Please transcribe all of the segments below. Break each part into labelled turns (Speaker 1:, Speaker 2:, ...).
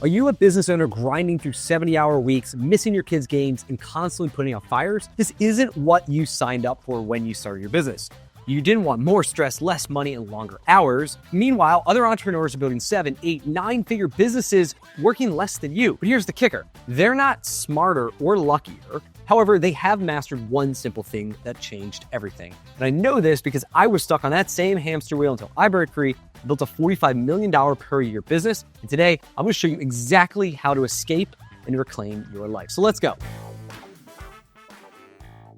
Speaker 1: Are you a business owner grinding through 70-hour weeks, missing your kids' games, and constantly putting out fires? This isn't what you signed up for when you started your business. You didn't want more stress, less money, and longer hours. Meanwhile, other entrepreneurs are building 7, 8, 9-figure businesses working less than you. But here's the kicker. They're not smarter or luckier. However, they have mastered one simple thing that changed everything. And I know this because I was stuck on that same hamster wheel until I broke free, built a $45 million per year business. And today, I'm gonna show you exactly how to escape and reclaim your life. So let's go.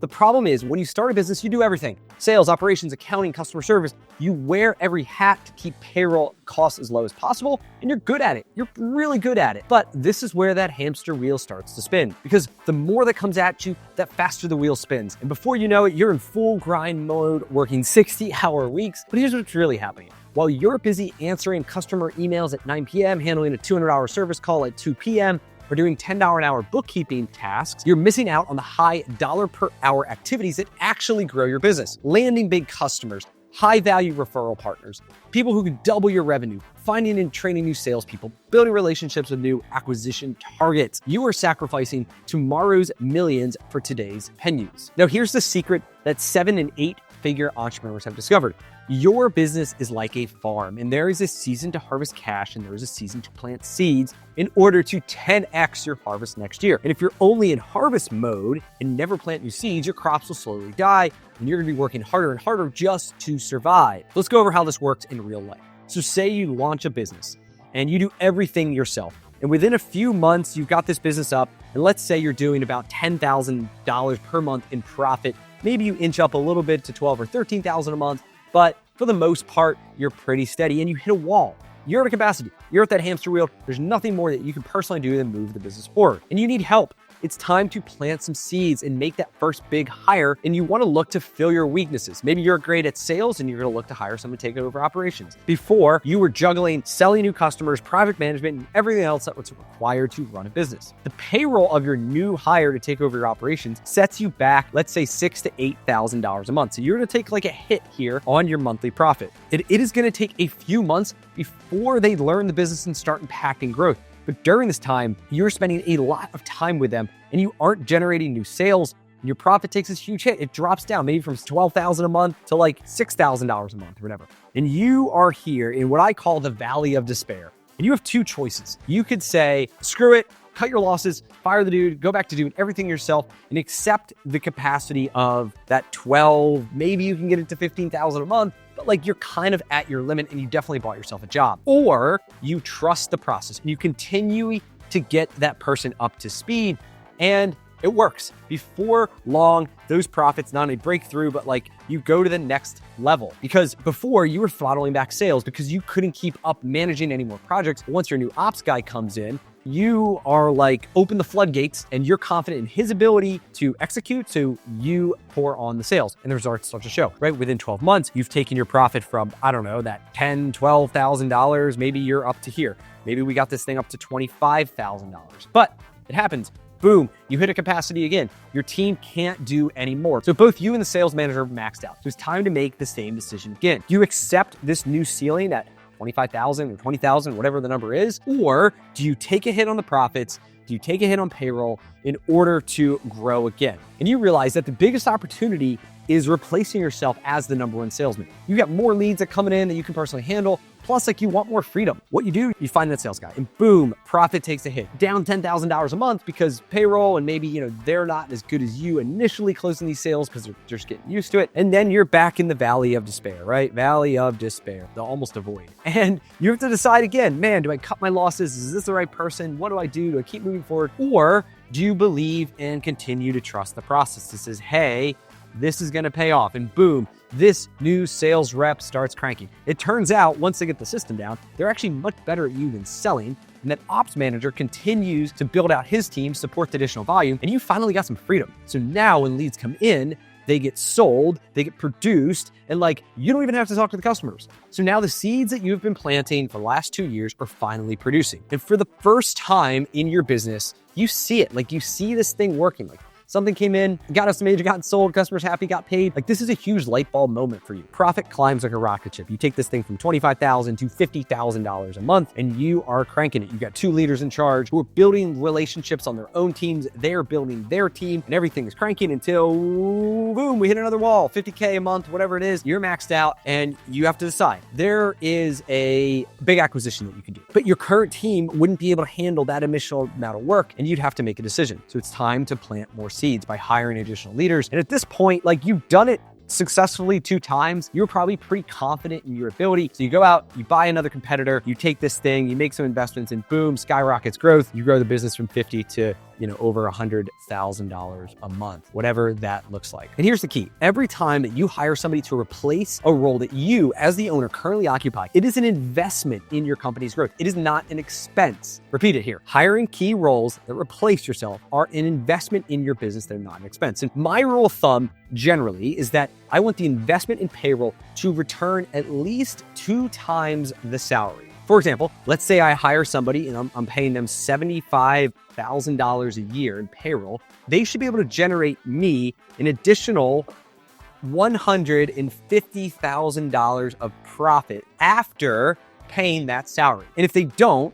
Speaker 1: The problem is when you start a business, you do everything. Sales, operations, accounting, customer service. You wear every hat to keep payroll costs as low as possible, and you're good at it. You're really good at it. But this is where that hamster wheel starts to spin, because the more that comes at you, that faster the wheel spins. And before you know it, you're in full grind mode, working 60-hour weeks. But here's what's really happening. While you're busy answering customer emails at 9 p.m., handling a $200 service call at 2 p.m., or doing $10 an hour bookkeeping tasks, you're missing out on the high dollar per hour activities that actually grow your business. Landing big customers, high value referral partners, people who can double your revenue, finding and training new salespeople, building relationships with new acquisition targets. You are sacrificing tomorrow's millions for today's pennies. Now, here's the secret that 7 and 8-figure entrepreneurs have discovered. Your business is like a farm, and there is a season to harvest cash and there is a season to plant seeds in order to 10x your harvest next year. And if you're only in harvest mode and never plant new seeds, your crops will slowly die and you're gonna be working harder and harder just to survive. Let's go over how this works in real life. So say you launch a business and you do everything yourself. And within a few months, you've got this business up, and let's say you're doing about $10,000 per month in profit. Maybe you inch up a little bit to $12,000 or $13,000 a month, but for the most part, you're pretty steady and you hit a wall. You're at a capacity. You're at that hamster wheel. There's nothing more that you can personally do than move the business forward. And you need help. It's time to plant some seeds and make that first big hire. And you want to look to fill your weaknesses. Maybe you're great at sales and you're going to look to hire someone to take over operations. Before, you were juggling selling new customers, project management, and everything else that was required to run a business. The payroll of your new hire to take over your operations sets you back, let's say $6,000 to $8,000 a month. So you're going to take like a hit here on your monthly profit. It is going to take a few months before they learn the business and start impacting growth. But during this time, you're spending a lot of time with them and you aren't generating new sales. And your profit takes this huge hit. It drops down maybe from $12,000 a month to like $6,000 a month or whatever. And you are here in what I call the valley of despair. And you have two choices. You could say, screw it, cut your losses, fire the dude, go back to doing everything yourself and accept the capacity of that 12, maybe you can get it to 15,000 a month, but like you're kind of at your limit and you definitely bought yourself a job. Or you trust the process and you continue to get that person up to speed and it works. Before long, those profits not only break through, but like you go to the next level. Because before you were throttling back sales because you couldn't keep up managing any more projects. Once your new ops guy comes in, you are like, open the floodgates and you're confident in his ability to execute. So you pour on the sales and the results start to show, right? Within 12 months, you've taken your profit from, I don't know, that $10,000, $12,000. Maybe you're up to here. Maybe we got this thing up to $25,000, but it happens. Boom, you hit a capacity again. Your team can't do any more. So both you and the sales manager maxed out. So it's time to make the same decision again. Do you accept this new ceiling at 25,000 or 20,000, whatever the number is? Or do you take a hit on the profits? Do you take a hit on payroll in order to grow again? And you realize that the biggest opportunity is replacing yourself as the number one salesman. You got more leads that coming in that you can personally handle. Plus, like you want more freedom. What you do, you find that sales guy and boom, profit takes a hit. Down $10,000 a month because payroll and maybe, they're not as good as you initially closing these sales because they're just getting used to it. And then you're back in the valley of despair, right? Valley of despair, the almost a void. And you have to decide again, man, do I cut my losses? Is this the right person? What do I do? Do I keep moving forward? Or do you believe and continue to trust the process? This is, hey, this is going to pay off. And boom, this new sales rep starts cranking. It turns out once they get the system down, they're actually much better at you than selling. And that ops manager continues to build out his team, support the additional volume, and you finally got some freedom. So now when leads come in, they get sold, they get produced, and you don't even have to talk to the customers. So now the seeds that you've been planting for the last 2 years are finally producing. And for the first time in your business, you see it. You see this thing working. something came in, got estimated, got sold, customers happy, got paid. Like, this is a huge light bulb moment for you. Profit climbs like a rocket ship. You take this thing from $25,000 to $50,000 a month, and you are cranking it. You've got 2 leaders in charge who are building relationships on their own teams. They're building their team, and everything is cranking until, boom, we hit another wall, 50K a month, whatever it is. You're maxed out, and you have to decide. There is a big acquisition that you can do, but your current team wouldn't be able to handle that initial amount of work, and you'd have to make a decision. So it's time to plant more seeds by hiring additional leaders. And at this point, like, you've done it successfully 2 times, you're probably pretty confident in your ability. So you go out, you buy another competitor, you take this thing, you make some investments, and boom, skyrockets growth. You grow the business from 50 to over $100,000 a month, whatever that looks like. And here's the key. Every time that you hire somebody to replace a role that you, as the owner, currently occupy, it is an investment in your company's growth. It is not an expense. Repeat it here. Hiring key roles that replace yourself are an investment in your business. They're not an expense. And my rule of thumb generally is that I want the investment in payroll to return at least 2 times the salary. For example, let's say I hire somebody and I'm paying them $75,000 a year in payroll. They should be able to generate me an additional $150,000 of profit after paying that salary. And if they don't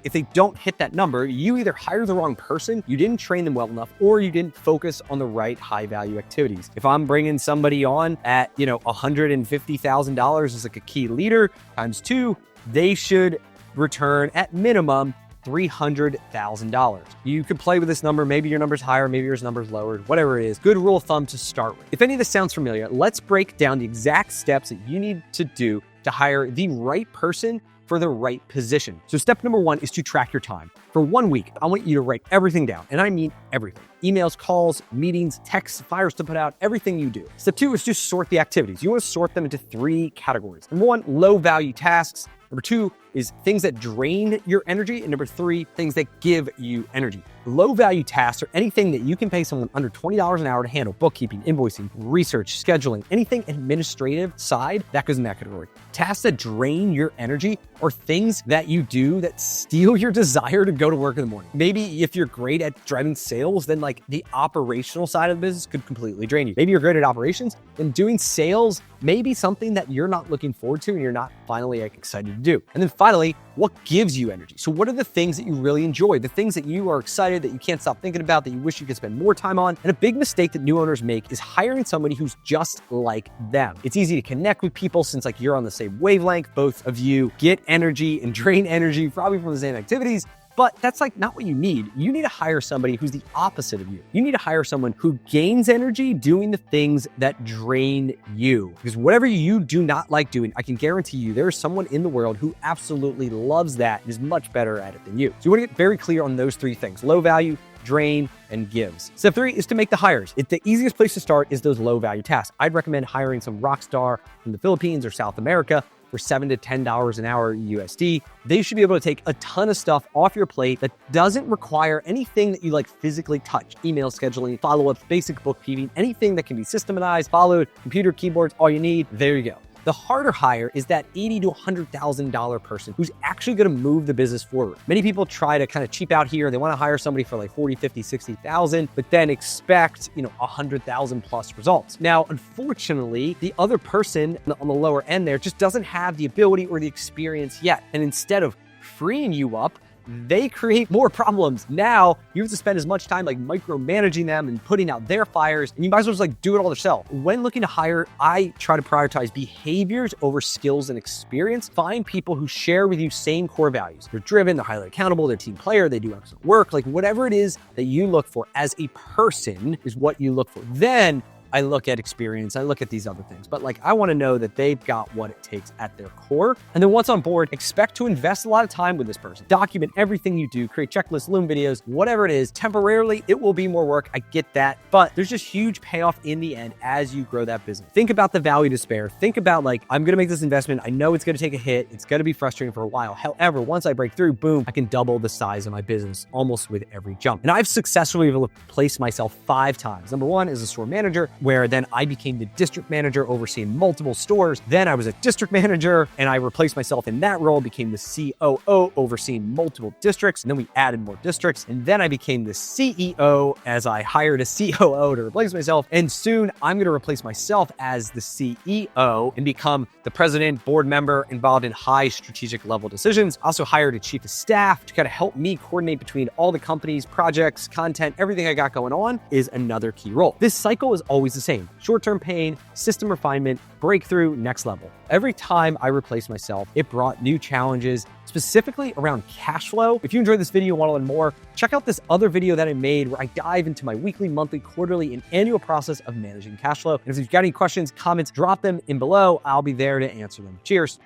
Speaker 1: hit that number, you either hire the wrong person, you didn't train them well enough, or you didn't focus on the right high value activities. If I'm bringing somebody on at, $150,000 as like a key leader times 2, they should return at minimum $300,000. You could play with this number. Maybe your number's higher, maybe your number's lower, whatever it is. Good rule of thumb to start with. If any of this sounds familiar, let's break down the exact steps that you need to do to hire the right person for the right position. So step number 1 is to track your time. For 1 week, I want you to write everything down, and I mean everything. Emails, calls, meetings, texts, fires to put out, everything you do. Step 2 is to sort the activities. You want to sort them into 3 categories. Number 1, low value tasks. Number 2 is things that drain your energy. And number 3, things that give you energy. Low value tasks are anything that you can pay someone under $20 an hour to handle: bookkeeping, invoicing, research, scheduling, anything administrative side, that goes in that category. Tasks that drain your energy are things that you do that steal your desire to go to work in the morning. Maybe if you're great at driving sales, then like the operational side of the business could completely drain you. Maybe you're great at operations, then doing sales may be something that you're not looking forward to and you're not finally excited to do. And then finally, what gives you energy? So what are the things that you really enjoy? The things that you are excited, that you can't stop thinking about, that you wish you could spend more time on? And a big mistake that new owners make is hiring somebody who's just like them. It's easy to connect with people since like you're on the same wavelength. Both of you get energy and drain energy probably from the same activities. But that's like not what you need. You need to hire somebody who's the opposite of you. You need to hire someone who gains energy doing the things that drain you. Because whatever you do not like doing, I can guarantee you there is someone in the world who absolutely loves that and is much better at it than you. So you want to get very clear on those 3 things: low value, drain, and gives. Step 3 is to make the hires. The easiest place to start is those low value tasks. I'd recommend hiring some rock star from the Philippines or South America for $7 to $10 an hour USD. They should be able to take a ton of stuff off your plate that doesn't require anything that you like physically touch: email scheduling, follow-ups, basic bookkeeping, anything that can be systematized, followed, computer, keyboards, all you need. There you go. The harder hire is that $80,000 to $100,000 person who's actually going to move the business forward. Many people try to kind of cheap out here. They want to hire somebody for like 40, 50, 60,000, but then expect, 100,000 plus results. Now, unfortunately, the other person on the lower end there just doesn't have the ability or the experience yet. And instead of freeing you up, they create more problems. Now you have to spend as much time like micromanaging them and putting out their fires, and you might as well just like do it all yourself. When looking to hire, I try to prioritize behaviors over skills and experience. Find people who share with you same core values. They're driven, they're highly accountable, they're a team player, they do excellent work. Like whatever it is that you look for as a person is what you look for. Then I look at experience, I look at these other things, but like I want to know that they've got what it takes at their core. And then once on board, expect to invest a lot of time with this person. Document everything you do, create checklists, Loom videos, whatever it is. Temporarily, it will be more work. I get that, but there's just huge payoff in the end as you grow that business. Think about the value to spare. Think about like, I'm going to make this investment. I know it's going to take a hit. It's going to be frustrating for a while. However, once I break through, boom, I can double the size of my business almost with every jump. And I've successfully replaced myself 5 times. Number 1 as a store manager, where then I became the district manager overseeing multiple stores. Then I was a district manager and I replaced myself in that role, became the COO overseeing multiple districts. And then we added more districts. And then I became the CEO as I hired a COO to replace myself. And soon I'm going to replace myself as the CEO and become the president, board member involved in high strategic level decisions. I also hired a chief of staff to kind of help me coordinate between all the companies, projects, content, everything I got going on is another key role. This cycle is always the same. Short-term pain, system refinement, breakthrough, next level. Every time I replaced myself, it brought new challenges, specifically around cash flow. If you enjoyed this video and want to learn more, check out this other video that I made where I dive into my weekly, monthly, quarterly, and annual process of managing cash flow. And if you've got any questions, comments, drop them in below. I'll be there to answer them. Cheers.